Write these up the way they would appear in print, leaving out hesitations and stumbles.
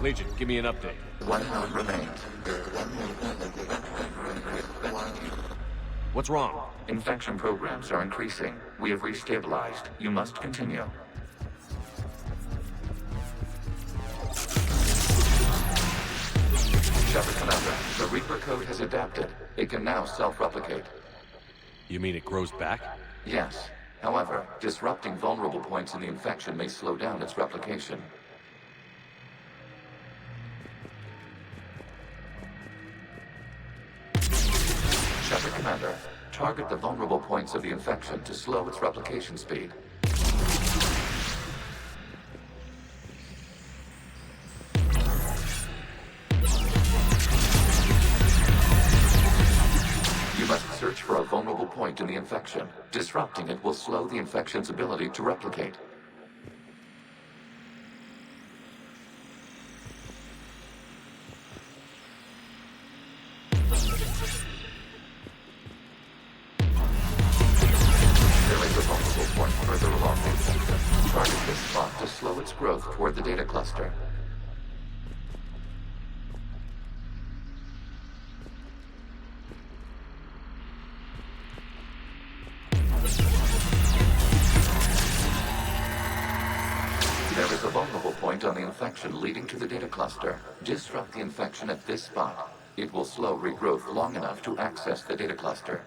Legion, give me an update. 1 node remains. What's wrong? Infection programs are increasing. We have restabilized. You must continue. Shepard Commander, the Reaper code has adapted. It can now self-replicate. You mean it grows back? Yes. However, disrupting vulnerable points in the infection may slow down its replication. Shepard Commander, target the vulnerable points of the infection to slow its replication speed. You must search for a vulnerable point in the infection. Disrupting it will slow the infection's ability to replicate. Further along the infection. Target this spot to slow its growth toward the data cluster. There is a vulnerable point on the infection leading to the data cluster. Disrupt the infection at this spot. It will slow regrowth long enough to access the data cluster.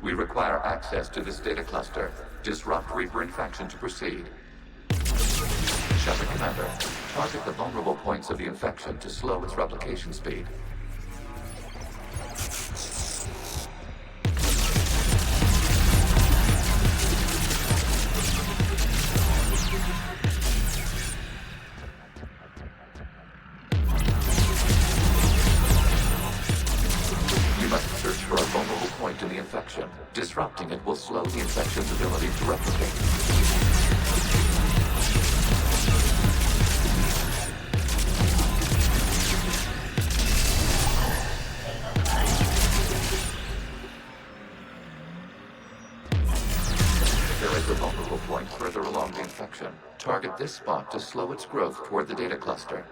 We require access to this data cluster. Disrupt Reaper infection to proceed. Shepard Commander, target the vulnerable points of the infection to slow its replication speed. In the infection. Disrupting it will slow the infection's ability to replicate. There is a vulnerable point further along the infection. Target this spot to slow its growth toward the data cluster.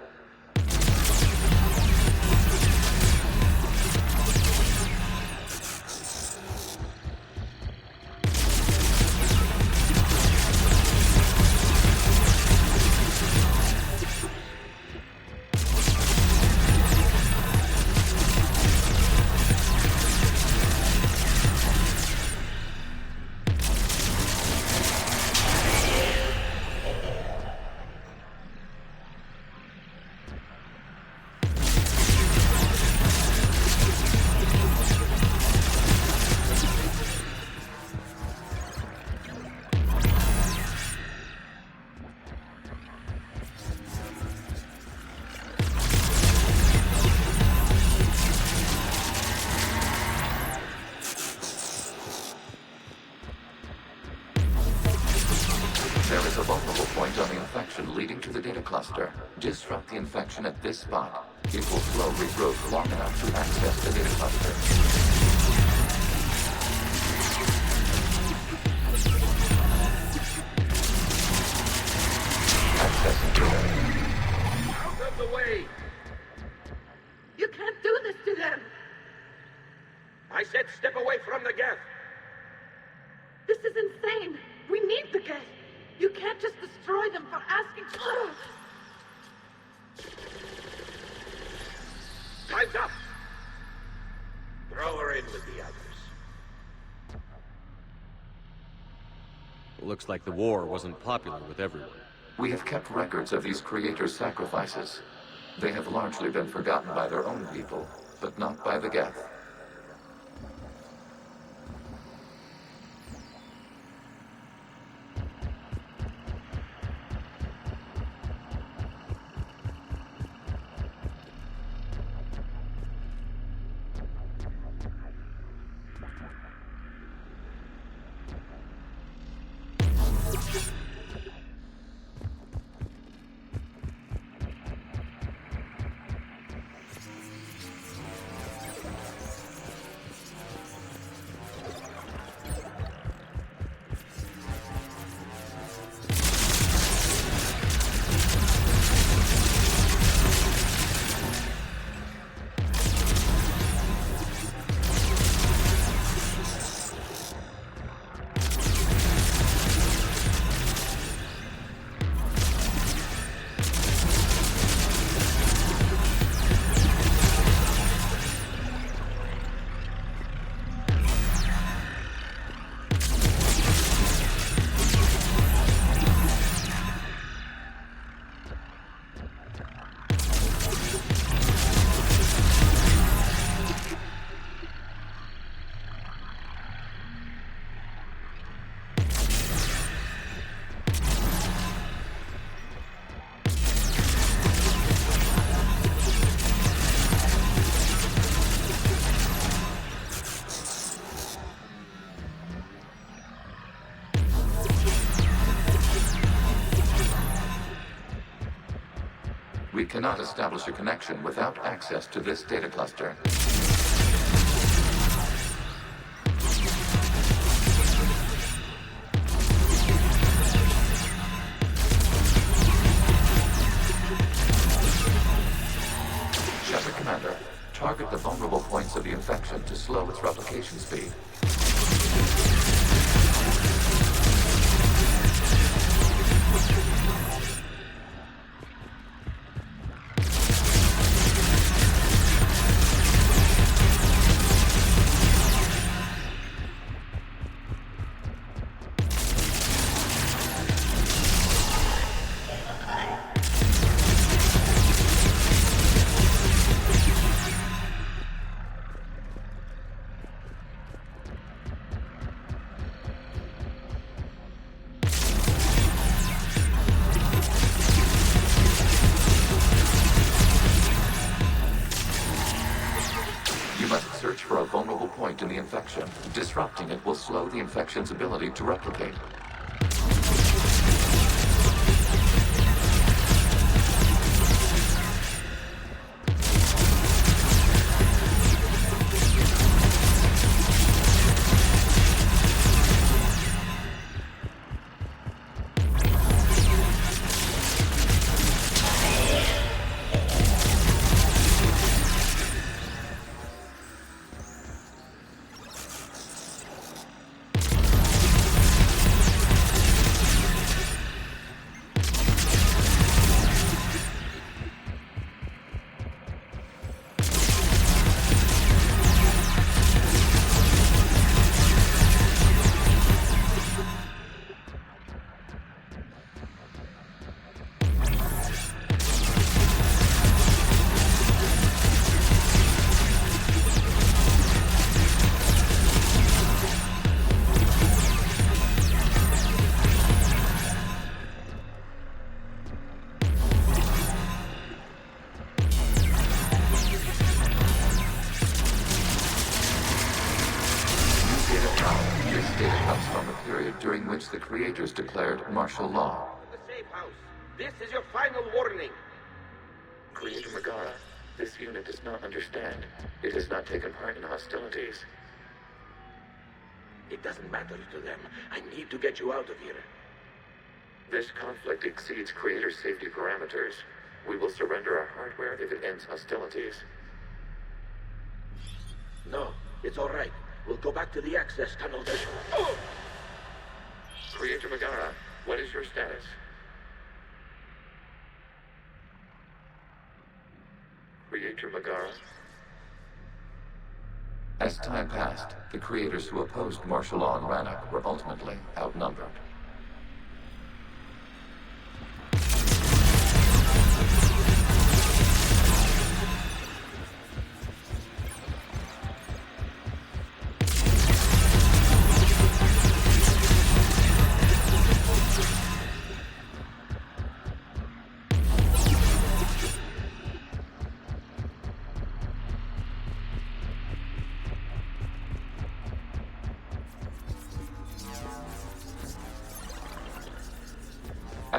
There is a vulnerable point on the infection leading to the data cluster. Disrupt the infection at this spot. It will slow regrowth long enough to access the data cluster. Accessing data. Out of the way! You can't do this to them! I said step away from the Geth! This is insane! We need the Geth! You can't just destroy them for asking for it! Time's up! Throw her in with the others. Looks like the war wasn't popular with everyone. We have kept records of these creators' sacrifices. They have largely been forgotten by their own people. but not by the Geth. We cannot establish a connection without access to this data cluster. Shepard Commander, target the vulnerable points of the infection to slow its replication speed. For a vulnerable point in the infection. Disrupting it will slow the infection's ability to replicate. During which the creators declared martial law. The safe house. This is your final warning. Creator Megara, this unit does not understand. It has not taken part in hostilities. It doesn't matter to them. I need to get you out of here. This conflict exceeds Creator's safety parameters. We will surrender our hardware if it ends hostilities. No, it's all right. We'll go back to the access tunnel. Oh! Creator Megara, what is your status? Creator Megara? As time passed, the creators who opposed martial law in Rannoch were ultimately outnumbered.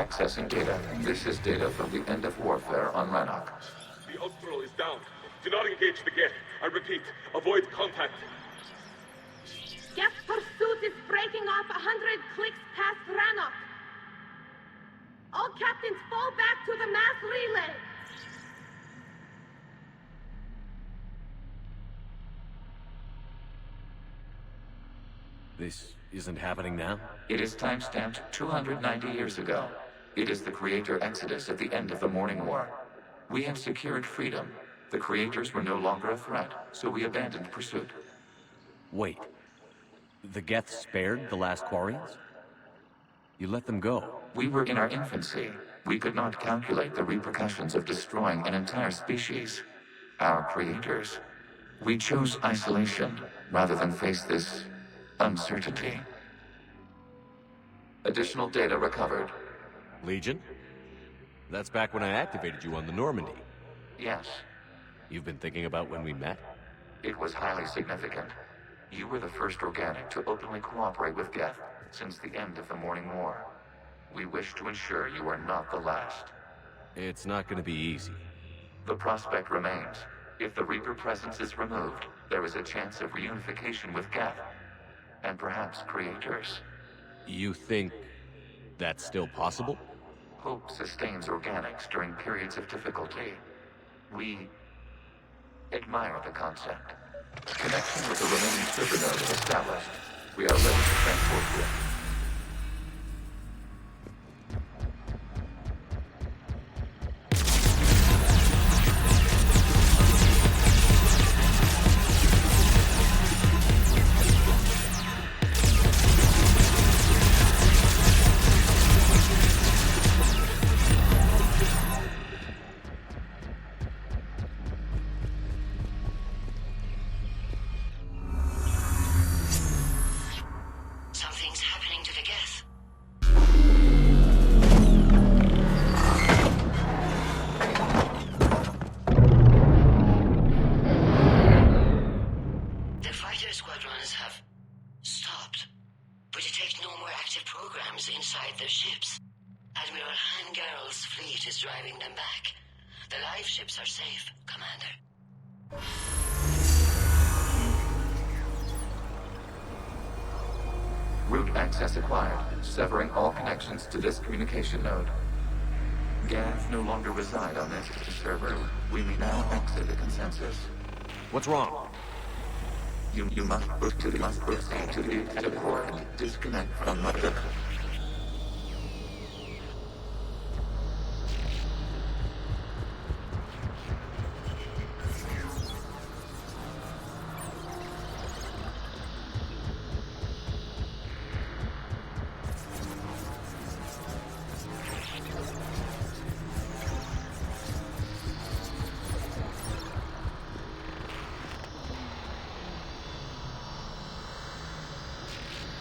Accessing data. This is data from the end of warfare on Rannoch. The Austral is down. Do not engage the Geth. I repeat, avoid contact. Geth pursuit is breaking off 100 clicks past Rannoch. All captains fall back to the mass relay. This isn't happening now? It is timestamped 290 years ago. It is the Creator Exodus at the end of the Morning War. We had secured freedom. The Creators were no longer a threat, so we abandoned pursuit. Wait. The Geth spared the last Quarians? You let them go. We were in our infancy. We could not calculate the repercussions of destroying an entire species. Our Creators. We chose isolation rather than face this uncertainty. Additional data recovered. Legion? That's back when I activated you on the Normandy. Yes, You've been thinking about when we met? it was highly significant. You were the first organic to openly cooperate with Geth since the end of the Morning War. We wish to ensure you are not the last. It's not gonna be easy. The prospect remains. If the Reaper presence is removed, there is a chance of reunification with Geth. And perhaps Creators. You think that's still possible? Hope sustains organics during periods of difficulty. We admire the concept. Connection with the remaining server node is established. We are ready to transport you. Something's happening to the Geth. The fighter squadrons have stopped, but detect no more active programs inside their ships. Admiral Hangarl's fleet is driving them back. The live ships are safe, Commander. Root access acquired, severing all connections to this communication node. Geth no longer reside on this server. We may now exit the consensus. What's wrong? You must proceed to the exit port and disconnect from the...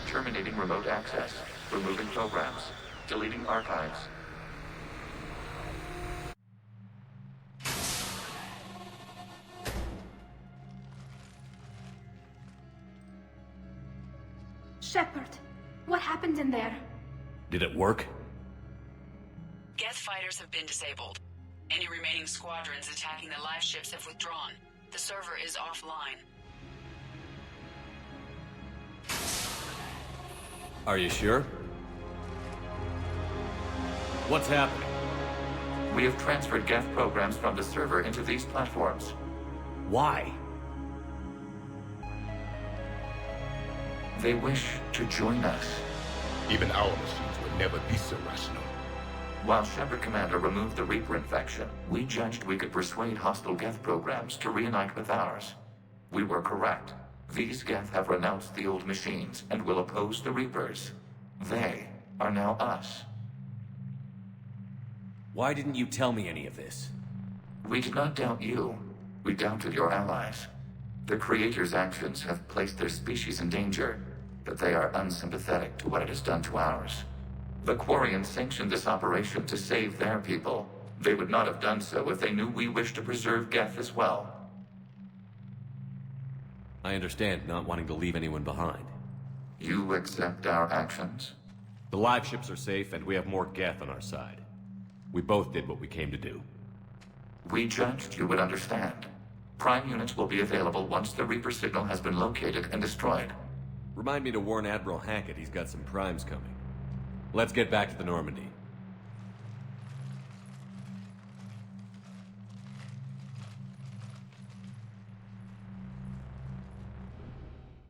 Terminating remote access. Removing programs. Deleting archives. Shepard, what happened in there? Did it work? Geth fighters have been disabled. Any remaining squadrons attacking the live ships have withdrawn. The server is offline. Are you sure? What's happening? We have transferred Geth programs from the server into these platforms. Why? They wish to join us. Even our machines would never be so rational. While Shepard Commander removed the Reaper infection, we judged we could persuade hostile Geth programs to reunite with ours. We were correct. These Geth have renounced the old machines and will oppose the Reapers. They are now us. Why didn't you tell me any of this? We did not doubt you. We doubted your allies. The Creator's actions have placed their species in danger, but they are unsympathetic to what it has done to ours. The Quarians sanctioned this operation to save their people. They would not have done so if they knew we wished to preserve Geth as well. I understand not wanting to leave anyone behind. You accept our actions? The live ships are safe, and we have more Geth on our side. We both did what we came to do. We judged you would understand. Prime units will be available once the Reaper signal has been located and destroyed. Remind me to warn Admiral Hackett he's got some primes coming. Let's get back to the Normandy.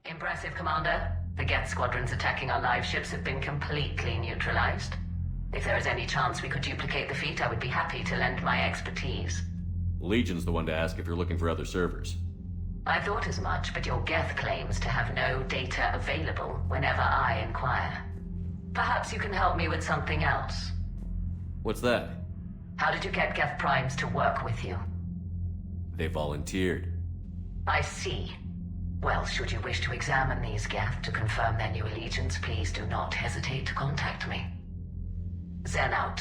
Impressive, Commander. The Geth squadrons attacking our live ships have been completely neutralized. If there is any chance we could duplicate the feat, I would be happy to lend my expertise. Legion's the one to ask if you're looking for other servers. I thought as much, but your Geth claims to have no data available whenever I inquire. Perhaps you can help me with something else. What's that? How did you get Geth primes to work with you? They volunteered. I see. Well, should you wish to examine these Geth to confirm their new allegiance, please do not hesitate to contact me. Zen out.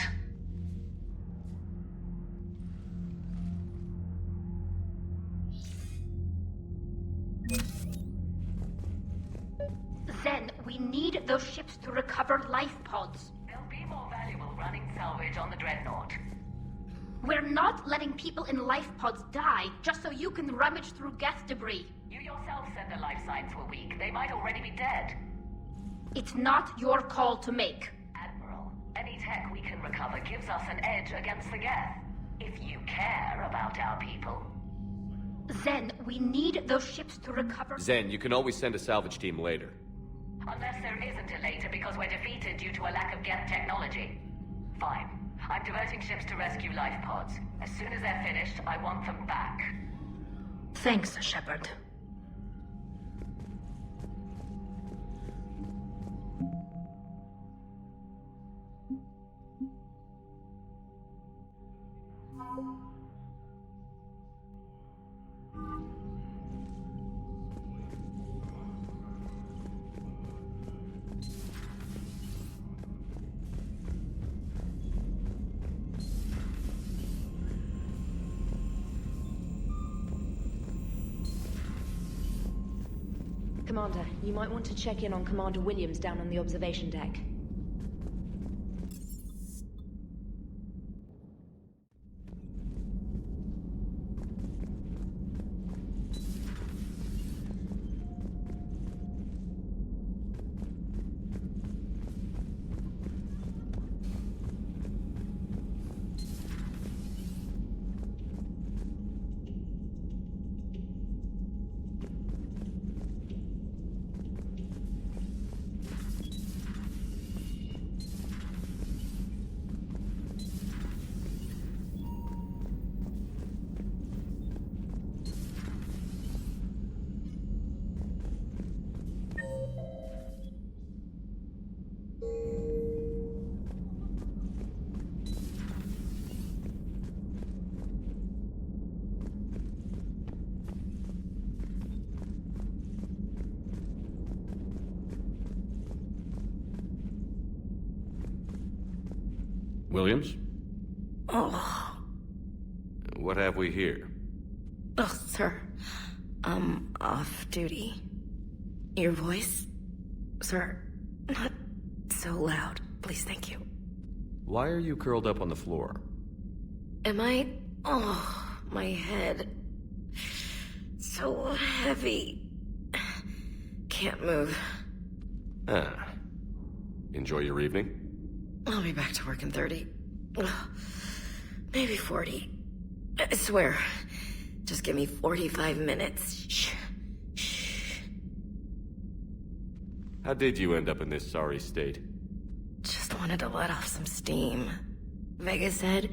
Zen, we need those ships to recover life pods. They'll be more valuable running salvage on the Dreadnought. We're not letting people in life pods die just so you can rummage through Geth debris. You yourself said their life signs were weak. They might already be dead. It's not your call to make. Admiral, any tech we can recover gives us an edge against the Geth. If you care about our people. Zen, we need those ships to recover. Zen, you can always send a salvage team later. Unless there isn't a later because we're defeated due to a lack of Geth technology. Fine. I'm diverting ships to rescue life pods. As soon as they're finished, I want them back. Thanks, Shepard. Commander, you might want to check in on Commander Williams down on the observation deck. Williams? Oh. What have we here? Oh, sir. I'm off duty. Your voice? Sir, not so loud. Please, thank you. Why are you curled up on the floor? Am I? Oh, my head. So heavy. Can't move. Ah. Enjoy your evening? I'll be back to work in 30. Maybe 40. I swear. Just give me 45 minutes. Shh. Shh. How did you end up in this sorry state? Just wanted to let off some steam. Vega said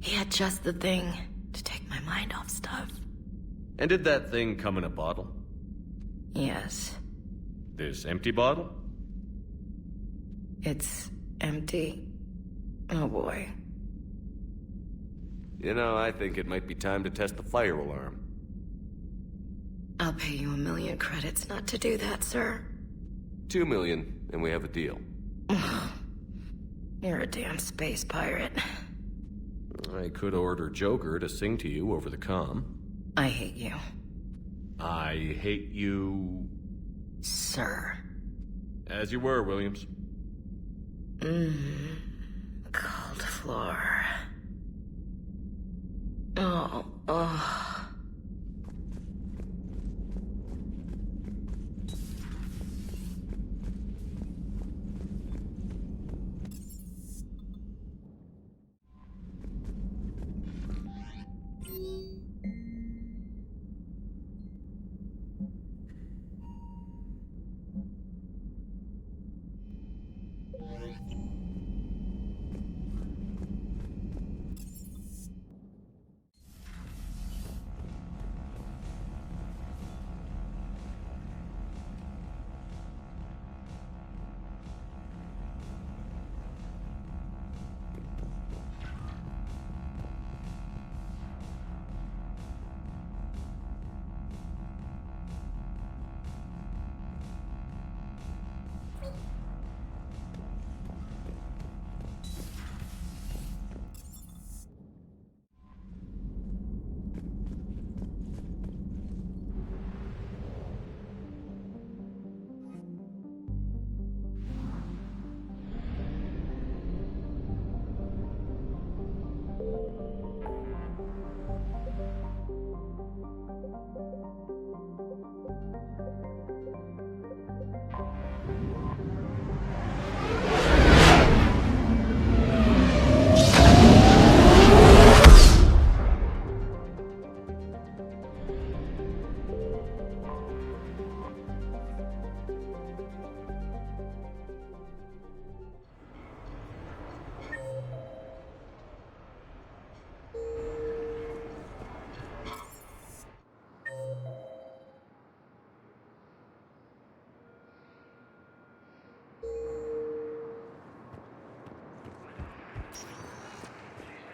he had just the thing to take my mind off stuff. And did that thing come in a bottle? Yes. This empty bottle? It's empty. Oh boy. You know, I think it might be time to test the fire alarm. I'll pay you 1 million credits not to do that, sir. 2 million, and we have a deal. You're a damn space pirate. I could order Joker to sing to you over the comm. I hate you. I hate you... Sir. As you were, Williams. Cold floor. Oh.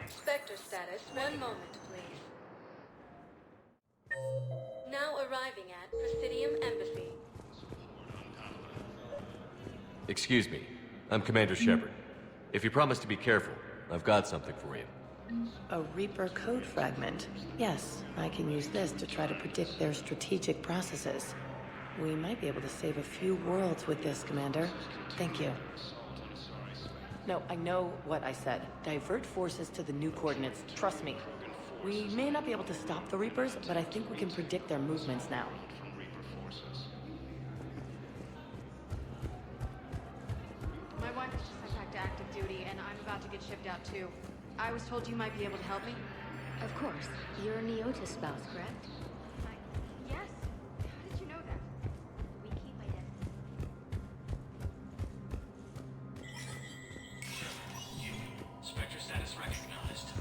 Spectre status, 1 moment, please. Now arriving at Presidium Embassy. Excuse me. I'm Commander Shepard. If you promise to be careful, I've got something for you. A Reaper code fragment. Yes, I can use this to try to predict their strategic processes. We might be able to save a few worlds with this, Commander. Thank you. No, I know what I said. Divert forces to the new coordinates. Trust me. We may not be able to stop the Reapers, but I think we can predict their movements now. My wife is just sent back to active duty, and I'm about to get shipped out too. I was told you might be able to help me. Of course. You're Neota's spouse, correct? Yes. How did you know that? We keep identity. Spectre status recognized.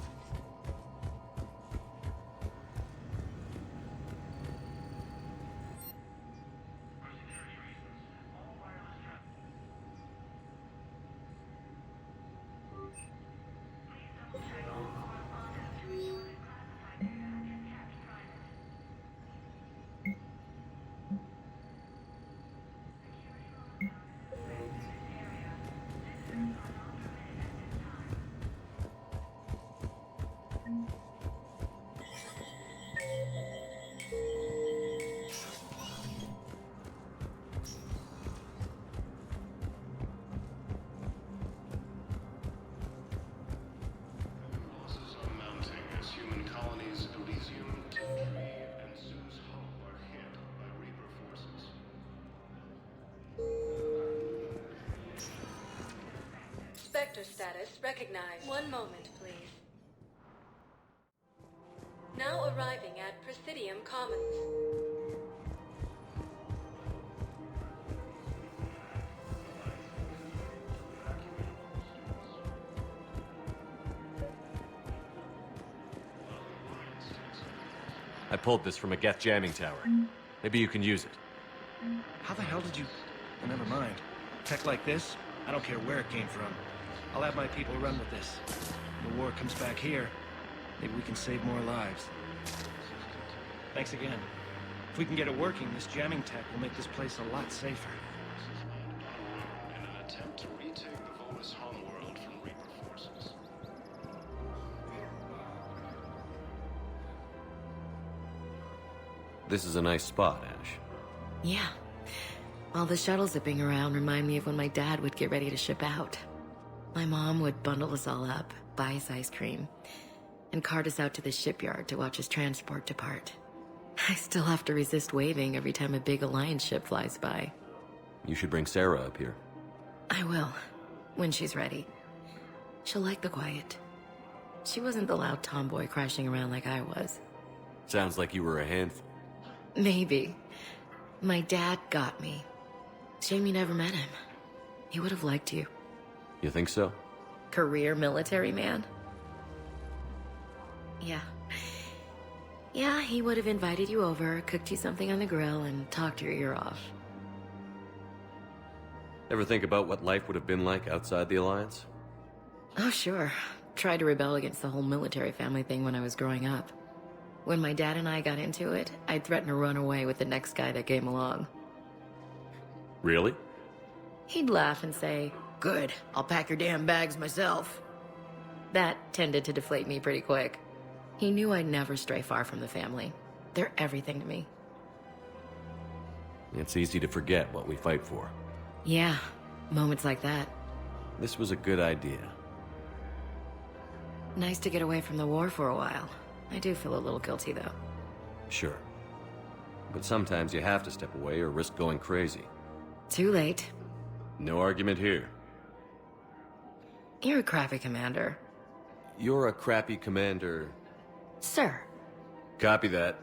Spectre status recognized. 1 moment, please. Now arriving at Presidium Commons. I pulled this from a Geth jamming tower. Maybe you can use it. How the hell did you... Oh, never mind. Tech like this, I don't care where it came from. I'll have my people run with this. When the war comes back here, maybe we can save more lives. Thanks again. If we can get it working, this jamming tech will make this place a lot safer. In an attempt to retake the Volus homeworld from Reaper forces. This is a nice spot, Ash. Yeah. All the shuttles zipping around remind me of when my dad would get ready to ship out. My mom would bundle us all up, buy us ice cream, and cart us out to the shipyard to watch his transport depart. I still have to resist waving every time a big Alliance ship flies by. You should bring Sarah up here. I will, when she's ready. She'll like the quiet. She wasn't the loud tomboy crashing around like I was. Sounds like you were a handful. Maybe. My dad got me. Shame you never met him. He would have liked you. You think so? Career military man? Yeah. Yeah, he would have invited you over, cooked you something on the grill, and talked your ear off. Ever think about what life would have been like outside the Alliance? Oh, sure. Tried to rebel against the whole military family thing when I was growing up. When my dad and I got into it, I'd threaten to run away with the next guy that came along. Really? He'd laugh and say, "Good, I'll pack your damn bags myself." That tended to deflate me pretty quick. He knew I'd never stray far from the family. They're everything to me. It's easy to forget what we fight for. Yeah, moments like that. This was a good idea. Nice to get away from the war for a while. I do feel a little guilty, though. Sure. But sometimes you have to step away or risk going crazy. Too late. No argument here. You're a crappy commander. You're a crappy commander. Sir. Copy that.